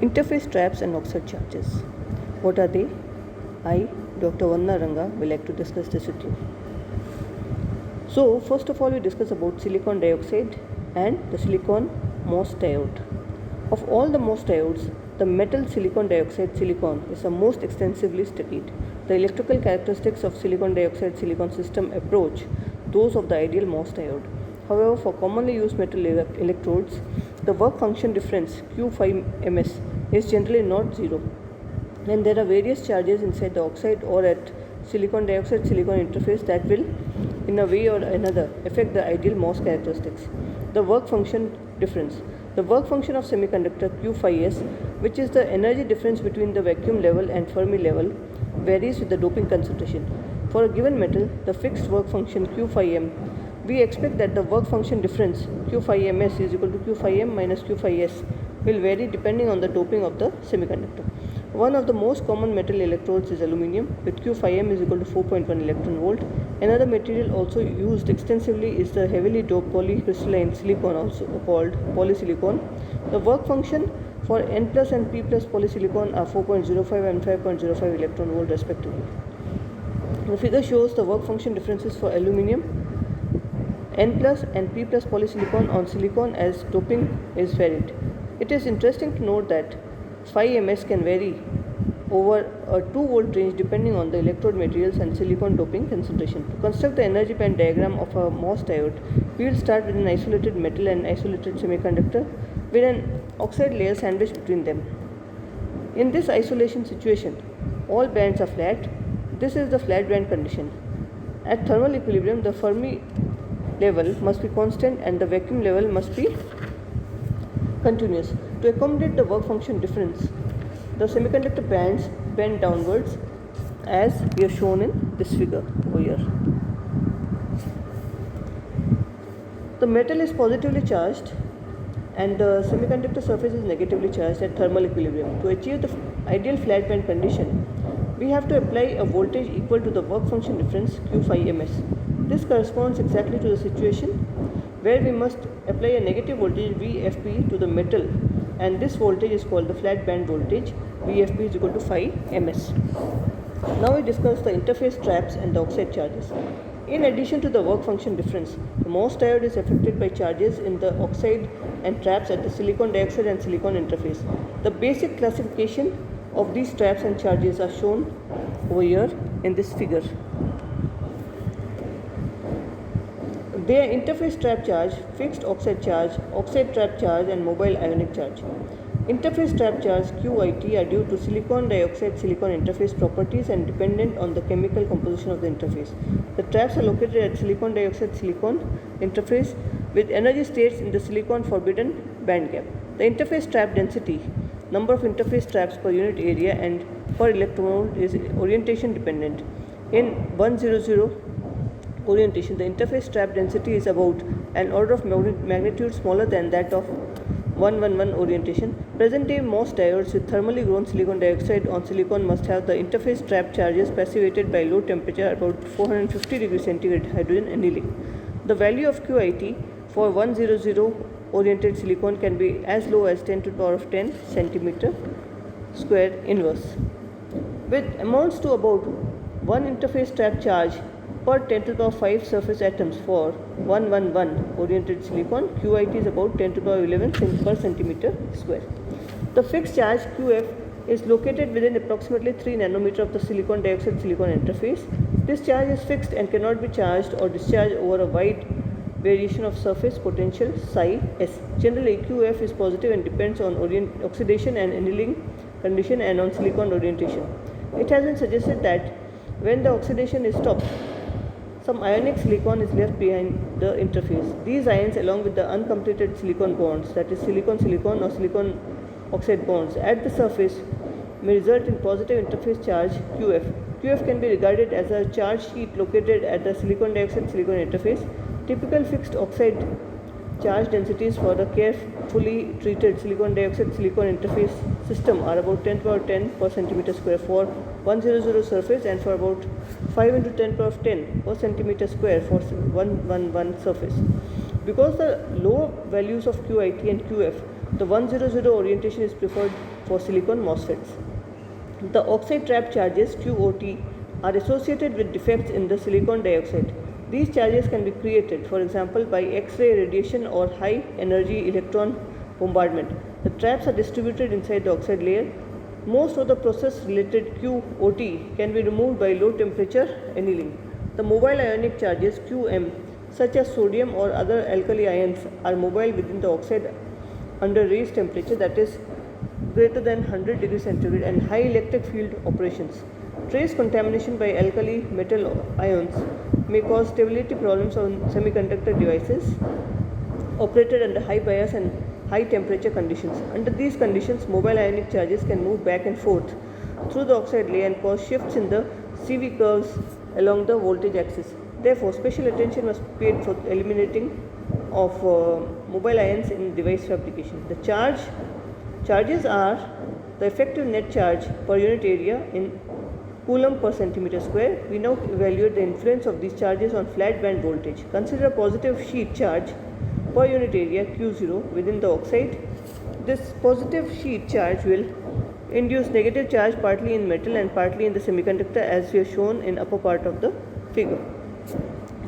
Interface traps and oxide charges. What are they? I, Dr. Vanna Ranga, will like to discuss this with you. So, first of all, we discuss about silicon dioxide and the silicon MOS diode. Of all the MOS diodes, the metal silicon dioxide silicon is the most extensively studied. The electrical characteristics of silicon dioxide silicon system approach those of the ideal MOS diode. However, for commonly used metal electrodes, the work function difference Q5ms is generally not zero, and there are various charges inside the oxide or at silicon dioxide silicon interface that will, in a way or another, affect the ideal MOS characteristics. The work function difference. The work function of semiconductor Q5s, which is the energy difference between the vacuum level and Fermi level, varies with the doping concentration. For a given metal, the fixed work function Q5m, we expect that the work function difference Q5ms is equal to Q5m minus Q5s will vary depending on the doping of the semiconductor. One of the most common metal electrodes is aluminium with Q5m is equal to 4.1 electron volt. Another material also used extensively is the heavily doped polycrystalline silicon, also called polysilicon. The work function for N plus and P plus polysilicon are 4.05 and 5.05 electron volt respectively. The figure shows the work function differences for aluminium, N plus and P plus polysilicon on silicon as doping is varied. It is interesting to note that 5ms can vary over a 2 volt range depending on the electrode materials and silicon doping concentration. To construct the energy band diagram of a MOS diode, we will start with an isolated metal and isolated semiconductor with an oxide layer sandwiched between them. In this isolation situation, all bands are flat. This is the flat band condition. At thermal equilibrium, the Fermi level must be constant and the vacuum level must be continuous. To accommodate the work function difference, the semiconductor bands bend downwards as we have shown in this figure over here. The metal is positively charged and the semiconductor surface is negatively charged at thermal equilibrium. To achieve the ideal flat band condition, we have to apply a voltage equal to the work function difference Q5ms. This corresponds exactly to the situation where we must apply a negative voltage VFP to the metal, and this voltage is called the flat band voltage. VFP is equal to 5ms. Now we discuss the interface traps and the oxide charges. In addition to the work function difference, the MOS diode is affected by charges in the oxide and traps at the silicon dioxide and silicon interface. The basic classification of these traps and charges are shown over here in this figure. They are interface trap charge, fixed oxide charge, oxide trap charge and mobile ionic charge. Interface trap charge QIT are due to silicon dioxide silicon interface properties and dependent on the chemical composition of the interface. The traps are located at silicon dioxide silicon interface with energy states in the silicon forbidden band gap. The interface trap density, number of interface traps per unit area and per electron is orientation dependent. In 100 orientation, the interface trap density is about an order of magnitude smaller than that of 111 orientation. Present day MOS diodes with thermally grown silicon dioxide on silicon must have the interface trap charges passivated by low temperature about 450 degrees centigrade hydrogen annealing. The value of QIT for 100 oriented silicon can be as low as 10 to the power of 10 centimeter square inverse, with amounts to about 1 interface trap charge per 10 to the power 5 surface atoms for 111 oriented silicon. QIT is about 10 to the power 11 per centimeter square. The fixed charge QF is located within approximately 3 nanometer of the silicon dioxide silicon interface. This charge is fixed and cannot be charged or discharged over a wide variation of surface potential psi s. Generally, QF is positive and depends on oxidation and annealing condition and on silicon orientation. It has been suggested that when the oxidation is stopped, some ionic silicon is left behind the interface. These ions, along with the uncompleted silicon bonds, that is silicon-silicon or silicon oxide bonds at the surface, may result in positive interface charge QF. QF can be regarded as a charge sheet located at the silicon dioxide silicon interface. Typical fixed oxide charge densities for the carefully treated silicon dioxide silicon interface system are about 10 to the power 10 per centimeter square for 100 surface and for about 5 into 10 to the power 10 per centimeter square for 111 surface. Because the low values of QIT and QF The 100 orientation is preferred for silicon MOSFETs. The oxide trap charges QOT are associated with defects in the silicon dioxide. These charges can be created, for example, by X-ray radiation or high energy electron bombardment. The traps are distributed inside the oxide layer. Most of the process related QOT can be removed by low temperature annealing. The mobile ionic charges QM, such as sodium or other alkali ions, are mobile within the oxide under raised temperature, that is greater than 100 degrees centigrade, and high electric field operations. Trace contamination by alkali metal ions may cause stability problems on semiconductor devices operated under high bias and high temperature conditions. Under these conditions, mobile ionic charges can move back and forth through the oxide layer and cause shifts in the CV curves along the voltage axis. Therefore, special attention must be paid for eliminating of mobile ions in device fabrication. The charges are the effective net charge per unit area in coulomb per centimeter square. We now evaluate the influence of these charges on flat band voltage. Consider a positive sheet charge per unit area Q0 within the oxide. This positive sheet charge will induce negative charge partly in metal and partly in the semiconductor, as we have shown in upper part of the figure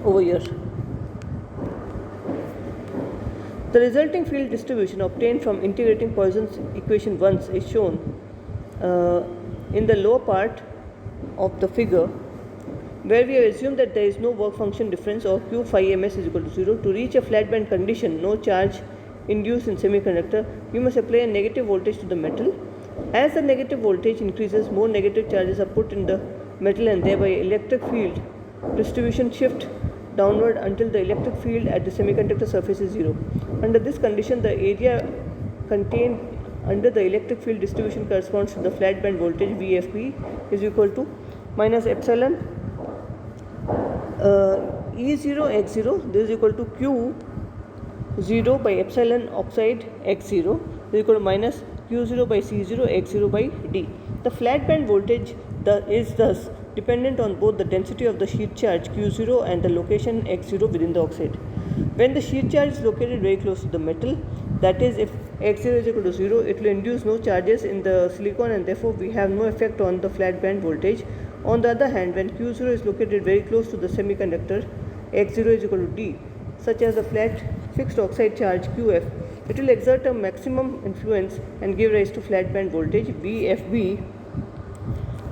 over here. The resulting field distribution obtained from integrating Poisson's equation once is shown in the lower part of the figure, where we have assumed that there is no work function difference or Q phi ms is equal to 0. To reach a flat band condition, no charge induced in semiconductor, we must apply a negative voltage to the metal. As the negative voltage increases, more negative charges are put in the metal and thereby electric field distribution shift downward until the electric field at the semiconductor surface is 0. Under this condition, the area contained under the electric field distribution corresponds to the flat band voltage VFB is equal to minus epsilon E0 X0. This is equal to Q0 by epsilon oxide X0 is equal to minus Q0 by C0 X0 by D. The flat band voltage is thus dependent on both the density of the sheet charge Q0 and the location X0 within the oxide. When the sheet charge is located very close to the metal, that is, if X0 is equal to 0, it will induce no charges in the silicon and therefore we have no effect on the flat band voltage. On the other hand, when Q0 is located very close to the semiconductor, X0 is equal to D, such as the flat fixed oxide charge QF, it will exert a maximum influence and give rise to flat band voltage VFB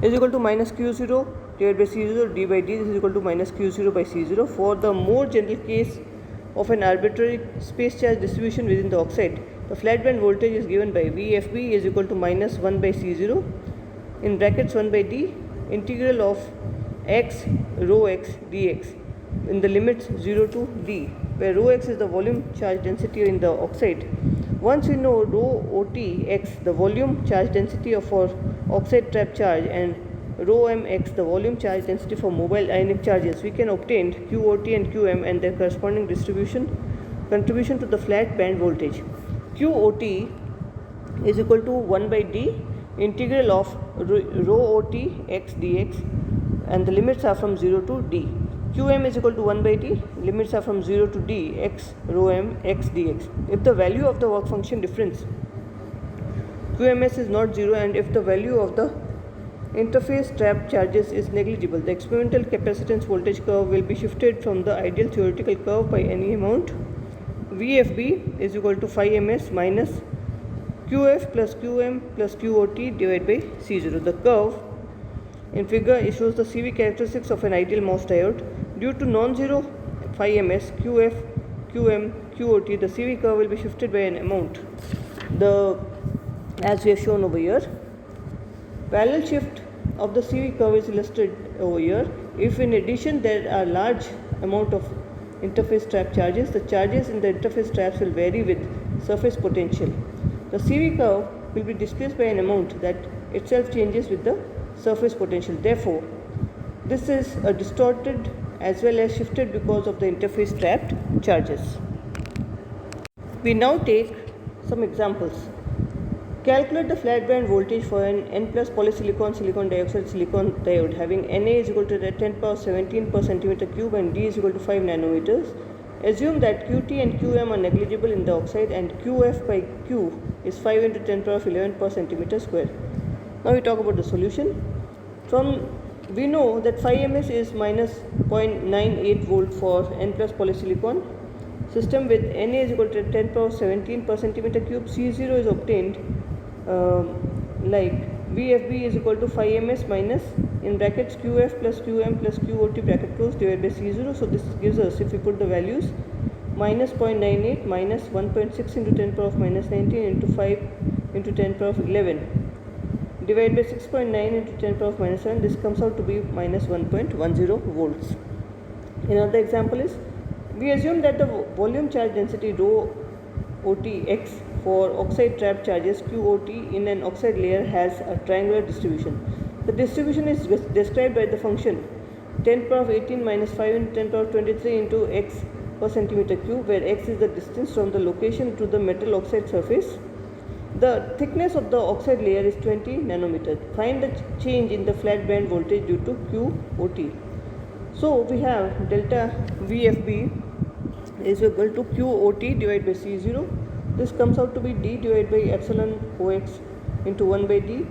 is equal to minus Q0 divided by C0 D by D. This is equal to minus Q0 by C0. For the more general case of an arbitrary space charge distribution within the oxide, the flat band voltage is given by VFB is equal to minus 1 by C0 in brackets 1 by D integral of x rho x dx in the limits 0 to D, where rho x is the volume charge density in the oxide. Once we know rho OT x, the volume charge density of our oxide trap charge, and rho m x, the volume charge density for mobile ionic charges, we can obtain QOT and QM and their corresponding contribution to the flat band voltage. QOT is equal to 1 by D integral of rho OT x dx and the limits are from 0 to D. Qm is equal to 1 by D, limits are from 0 to D, x rho m x dx. If the value of the work function difference QMS is not 0 and if the value of the interface trap charges is negligible, the experimental capacitance voltage curve will be shifted from the ideal theoretical curve by any amount. VFB is equal to phi ms minus QF plus QM plus QOT divided by C0. The curve in figure it shows the CV characteristics of an ideal MOS diode. Due to non-zero phi ms, QF, QM, QOT, the CV curve will be shifted by an amount. As we have shown over here, parallel shift of the CV curve is illustrated over here. If in addition there are large amount of interface trap charges, the charges in the interface traps will vary with surface potential. The CV curve will be displaced by an amount that itself changes with the surface potential. Therefore, this is a distorted as well as shifted because of the interface trapped charges. We now take some examples. Calculate the flat band voltage for an N plus polysilicon silicon dioxide silicon diode having Na is equal to 10 power 17 per centimeter cube and D is equal to 5 nanometers. Assume that Qt and Qm are negligible in the oxide and Qf by Q is 5 into 10 power of 11 per centimeter square. Now we talk about the solution. We know that 5 ms is minus 0.98 volt for N plus polysilicon system with Na is equal to 10 power 17 per centimeter cube. C0 is obtained like VFB is equal to 5 ms minus in brackets Qf plus Qm plus Qot bracket close divided by C0. So this gives us, if we put the values, minus 0.98 minus 1.6 into 10 power of minus 19 into 5 into 10 power of 11 divided by 6.9 into 10 power of minus 7. This comes out to be minus 1.10 volts. Another example is, we assume that the volume charge density rho OTX for oxide trap charges QOT in an oxide layer has a triangular distribution. The distribution is described by the function 10 power of 18 minus 5 into 10 power of 23 into x per centimeter cube, where x is the distance from the location to the metal oxide surface. The thickness of the oxide layer is 20 nanometer. Find the change in the flat band voltage due to QOT. So we have delta VFB is equal to QOT divided by C0. This comes out to be D divided by epsilon OX into 1 by D.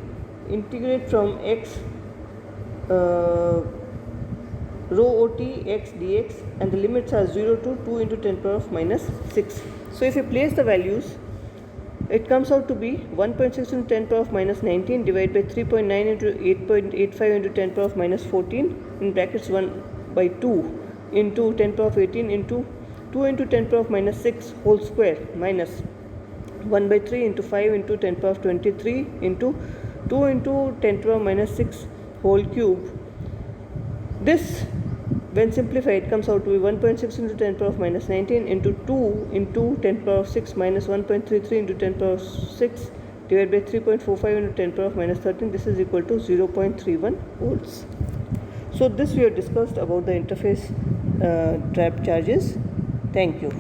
Integrate from x rho OT x dx, and the limits are 0 to 2 into 10 power of minus 6. So if you place the values, it comes out to be 1.6 into 10 power of minus 19 divided by 3.9 into 8.85 into 10 power of minus 14 in brackets 1 by 2 into 10 power of 18 into 2 into 10 power of minus 6 whole square minus 1 by 3 into 5 into 10 power of 23 into 2 into 10 power of minus 6 whole cube. This, when simplified, comes out to be 1.6 into 10 power of minus 19 into 2 into 10 power of 6 minus 1.33 into 10 power of 6 divided by 3.45 into 10 power of minus 13. This is equal to 0.31 volts. So this we have discussed about the interface trap charges. Thank you.